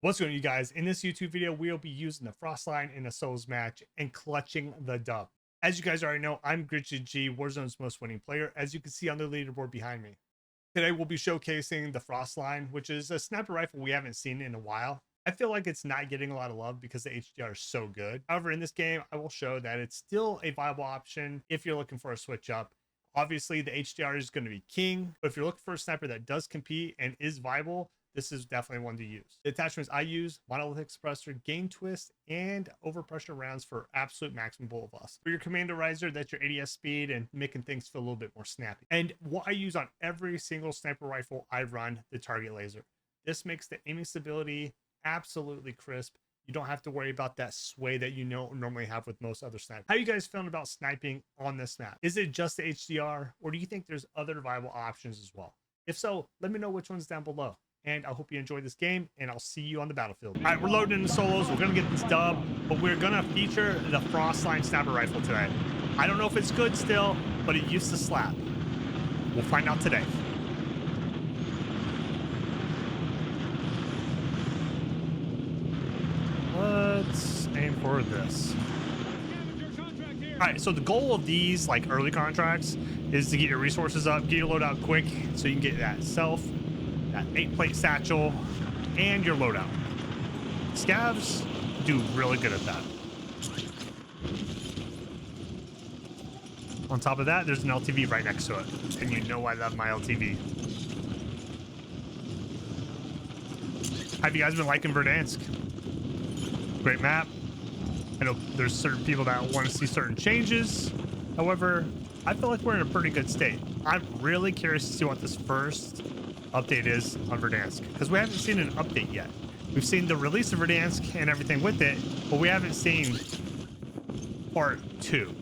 What's going on, you guys? In this YouTube video, we'll be using the frost line in a solos match and clutching the dub. As you guys already know, I'm GritsGG, Warzone's most winning player, as you can see on the leaderboard behind me. Today, we'll be showcasing the frost line, which is a sniper rifle we haven't seen in a while. I feel like it's not getting a lot of love because the HDR is so good. However, in this game, I will show that it's still a viable option if you're looking for a switch up. Obviously, the HDR is going to be king, but if you're looking for a sniper that does compete and is viable, this is definitely one to use. The attachments I use: monolithic suppressor, gain twist, and overpressure rounds for absolute maximum bullet velocity. For your commander riser, that's your ADS speed and making things feel a little bit more snappy. And what I use on every single sniper rifle I run, the target laser. This makes the aiming stability absolutely crisp. You don't have to worry about that sway that you normally have with most other snipers. How are you guys feeling about sniping on this map? Is it just the HDR, or do you think there's other viable options as well? If so, let me know which ones down below. And I hope you enjoy this game, and I'll see you on the battlefield. All right, we're loading into solos. We're gonna get this dub, but we're gonna feature the Frostline sniper rifle today. I don't know if it's good still, but it used to slap. We'll find out today. Let's aim for this. All right, so the goal of these like early contracts is to get your resources up, get your loadout quick, so you can get that self, that 8-plate satchel, and your loadout. Scavs do really good at that. On top of that, there's an LTV right next to it, and you know I love my LTV. Have you guys been liking Verdansk? Great map. I know there's certain people that want to see certain changes. However, I feel like we're in a pretty good state. I'm really curious to see what this first update is on Verdansk, because we haven't seen an update yet. We've seen the release of Verdansk and everything with it, but we haven't seen part 2.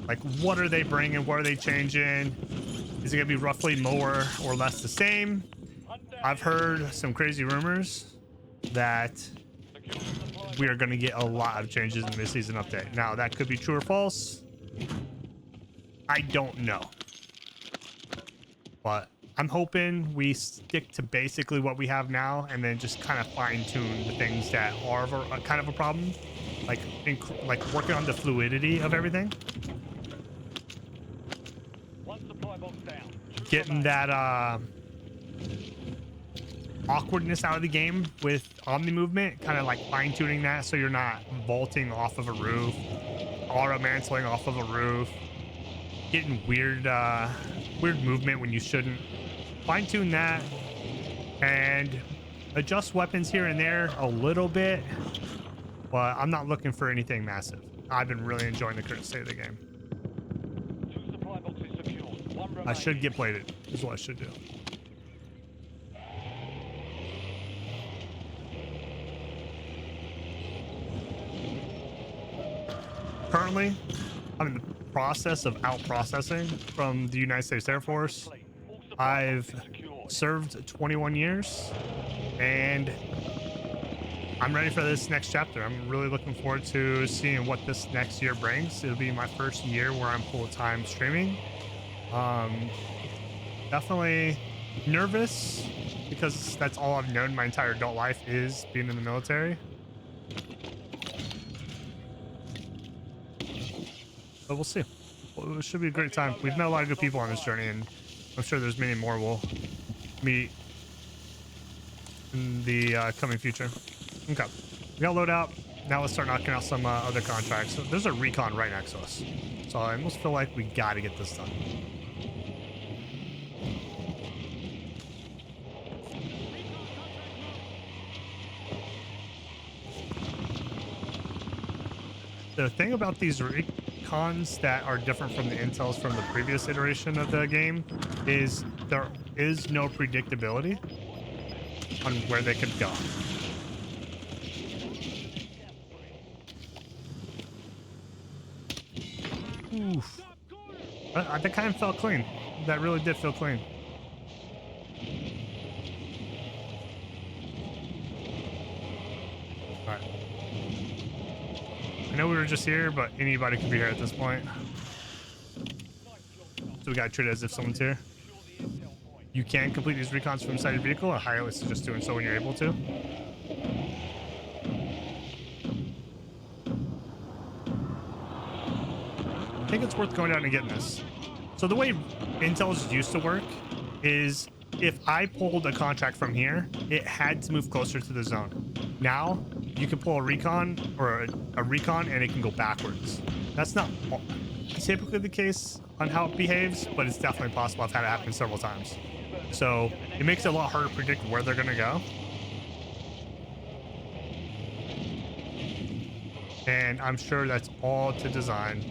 Like, what are they bringing? What are they changing? Is it gonna be roughly more or less the same? I've heard some crazy rumors that we are going to get a lot of changes in this season update. Now, that could be true or false. I don't know. But I'm hoping we stick to basically what we have now, and then just kind of fine-tune the things that are kind of a problem. Like working on the fluidity of everything. Getting that awkwardness out of the game with omni movement, kind of like fine-tuning that so you're not vaulting off of a roof, auto mantling off of a roof, getting weird movement when you shouldn't. Fine-tune that and adjust weapons here and there a little bit, but I'm not looking for anything massive. I've been really enjoying the current state of the game. I should get plated is what I should do. Currently, I'm in the process of out-processing from the United States Air Force. I've served 21 years, and I'm ready for this next chapter. I'm really looking forward to seeing what this next year brings. It'll be my first year where I'm full-time streaming. Definitely nervous, because that's all I've known my entire adult life is being in the military. But we'll see. It should be a great time. We've met a lot of good people on this journey, and I'm sure there's many more we'll meet in the coming future. Okay, we got loadout. Now let's start knocking out some other contracts. So there's a recon right next to us, so I almost feel like we got to get this done. The thing about these recons that are different from the intels from the previous iteration of the game is there is no predictability on where they could go. Oof. That kind of felt clean. That really did feel clean. All right. I know we were just here, but anybody could be here at this point. So we gotta treat it as if someone's here. You can complete these recons from inside your vehicle. I highly suggest doing so when you're able to. think it's worth going out and getting this. So the way Intel's used to work is if I pulled a contract from here, it had to move closer to the zone. Now you can pull a recon or a recon and it can go backwards. That's not typically the case on how it behaves, but it's definitely possible. I've had it happen several times. So it makes it a lot harder to predict where they're going to go. And I'm sure that's all to design.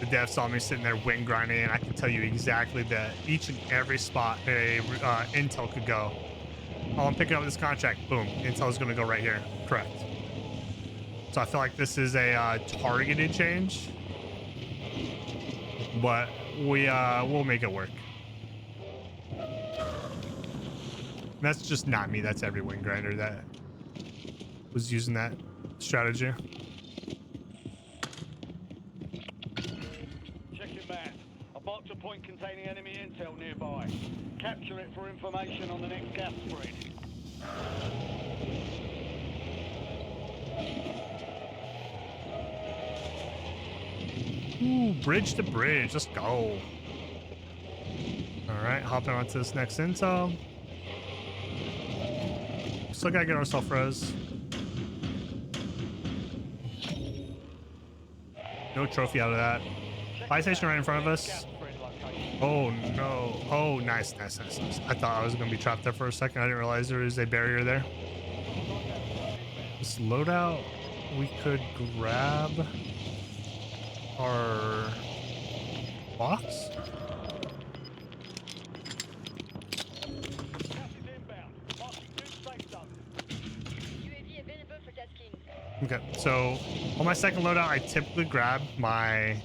The dev saw me sitting there wing grinding, and I can tell you exactly that each and every spot a Intel could go. Oh, I'm picking up this contract. Boom. Intel is going to go right here. Correct. So I feel like this is a targeted change, but we'll make it work. And that's just not me. That's every wing grinder that was using that strategy. Check your map. I marked a point containing enemy intel nearby. Capture it for information on the next gas spread. Ooh, bridge to bridge. Let's go. All right, hopping onto this next intel. Still gotta get ourselves froze. No trophy out of that. Buy station right in front of us. Oh no. Oh, nice, nice, nice, nice. I thought I was gonna be trapped there for a second. I didn't realize there was a barrier there. This loadout, we could grab our box. Okay, so on my second loadout, I typically grab my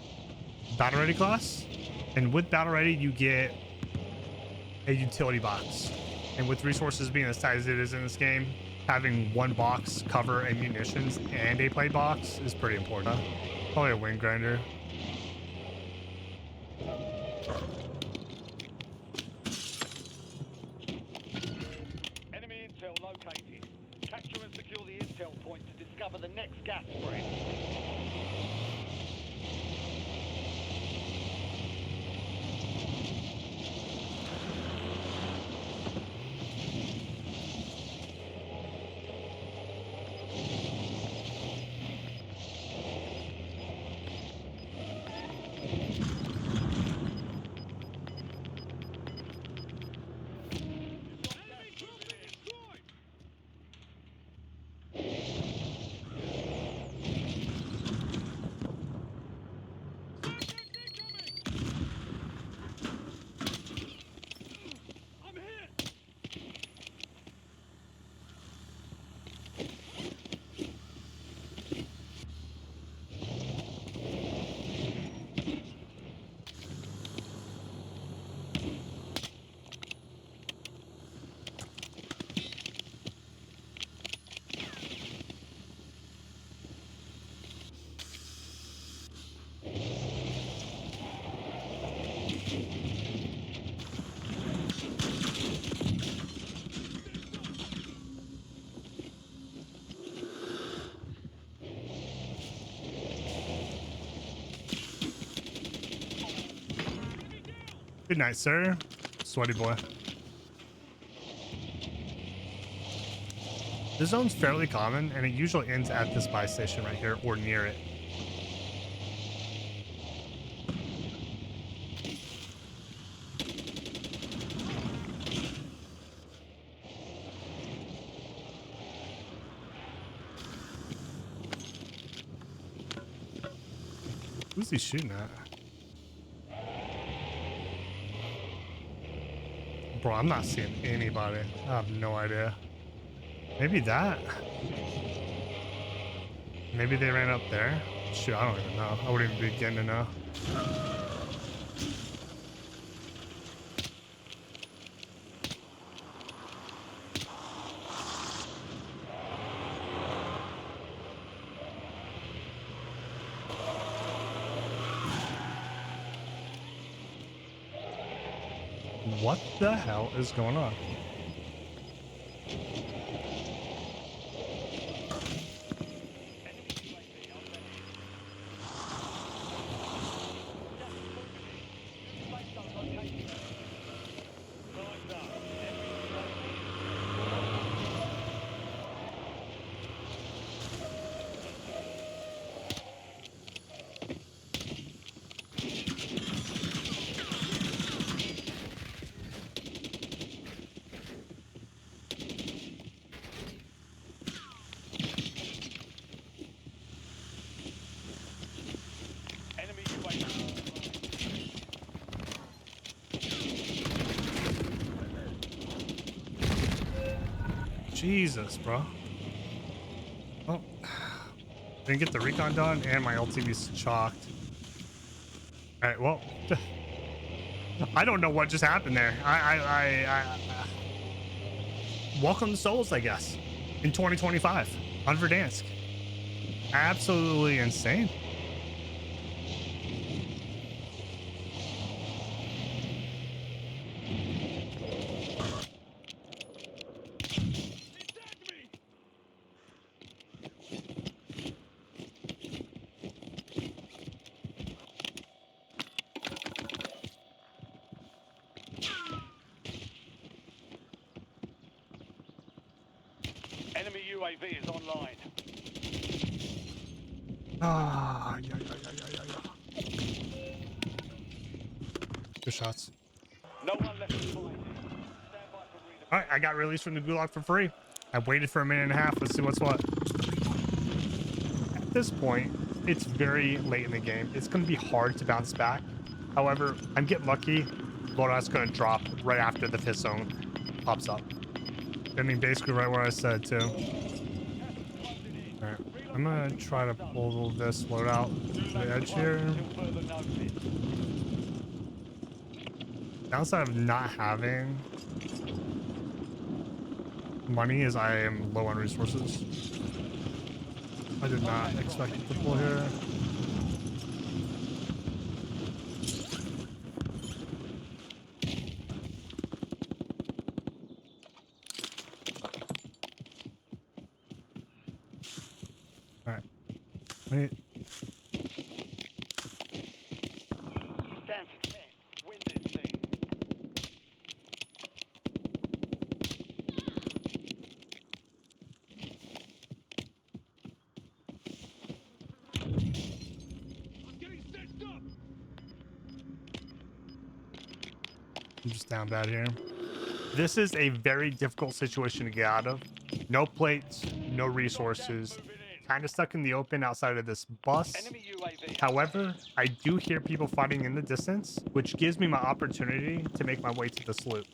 battle ready class, and with battle ready, you get a utility box. And with resources being as tight as it is in this game, having one box cover a munitions and a plate box is pretty important. Probably a wing grinder. Enemy intel located. Capture and secure the intel point to discover the next gas spread. Good night, sir. Sweaty boy. This zone's fairly common, and it usually ends at this buy station right here or near it. Who's he shooting at? Bro, I'm not seeing anybody. I have no idea. Maybe that. Maybe they ran up there. Shoot, I don't even know. I wouldn't even begin to know. What the hell is going on? Jesus, bro. Oh, didn't get the recon done, and my LTV's chalked. All right, well, I don't know what just happened there. Welcome to Souls, I guess, in 2025 on Verdansk. Absolutely insane. Enemy UAV is online. Ah, yeah. Good shots. No one left to fight. Stand by for redeployment. All right, I got released from the gulag for free. I waited for a minute and a half. Let's see what's what. At this point, it's very late in the game. It's going to be hard to bounce back. However, I'm getting lucky. Loadout's going to drop right after the fifth zone pops up. I mean, basically right where I said too. All right, I'm going to try to pull this loadout to the edge here. Downside of not having money is I am low on resources. I did not expect it to pull here. All right. Wait. Win this thing. I'm just down bad here. This is a very difficult situation to get out of. No plates, no resources. Kind of stuck in the open outside of this bus. Enemy UAV. However, I do hear people fighting in the distance, which gives me my opportunity to make my way to this loot.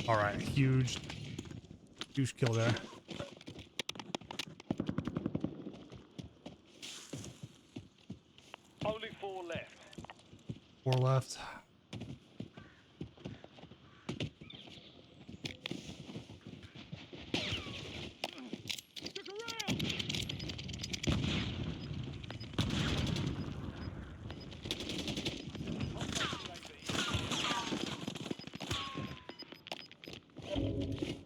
All right, huge kill there. Only 4 left. 4 left.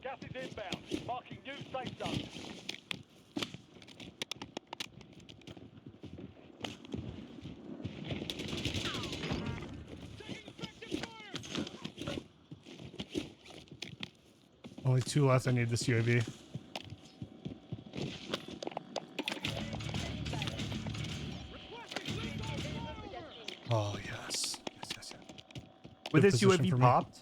Gas is inbound. Marking new safe zone. Only 2 left. I need this UAV. Oh, yes. With Good this position UAV for me. popped,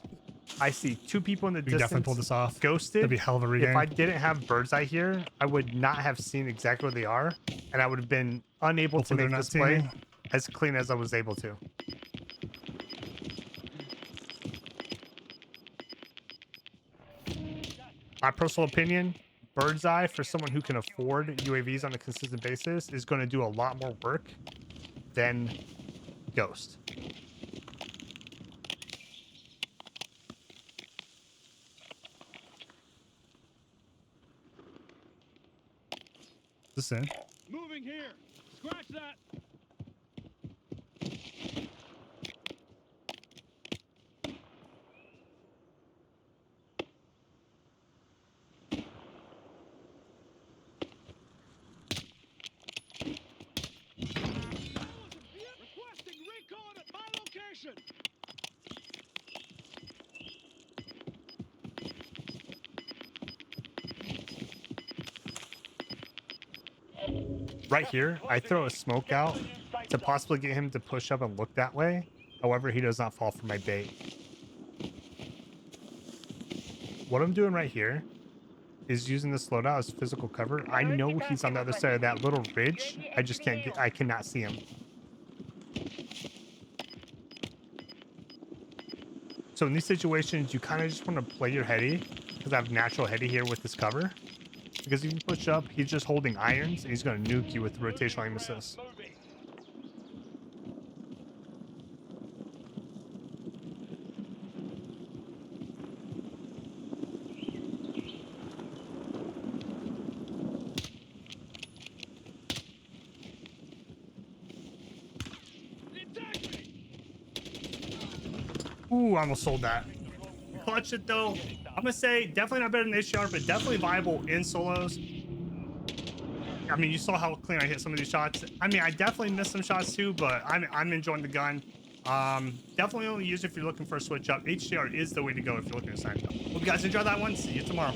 I see 2 people in the We distance. definitely pulled this off. Ghosted. That'd be a hell of a regain. If I didn't have bird's eye here, I would not have seen exactly where they are, and I would have been unable Hopefully to they're make not this play teaming. as clean as I was able to. My personal opinion, bird's eye for someone who can afford UAVs on a consistent basis is going to do a lot more work than Ghost. This in. Moving here. Scratch that. Requesting recon at my location. right here, I throw a smoke out to possibly get him to push up and look that way. However, he does not fall for my bait. What I'm doing right here is using this loadout as physical cover. I know he's on the other side of that little ridge. I just can't get, I cannot see him. So in these situations, you kind of just want to play your heady, because I have natural heady here with this cover. Because if you push up, he's just holding irons, and he's going to nuke you with rotational aim assist. Ooh, I almost sold that. Clutched it though. I'm gonna say definitely not better than HDR, but definitely viable in solos. I mean, you saw how clean I hit some of these shots. I mean, I definitely missed some shots too, but I'm enjoying the gun. Definitely only use it if you're looking for a switch up. HDR is the way to go if you're looking to sign up. Hope you guys enjoyed that one. See you tomorrow.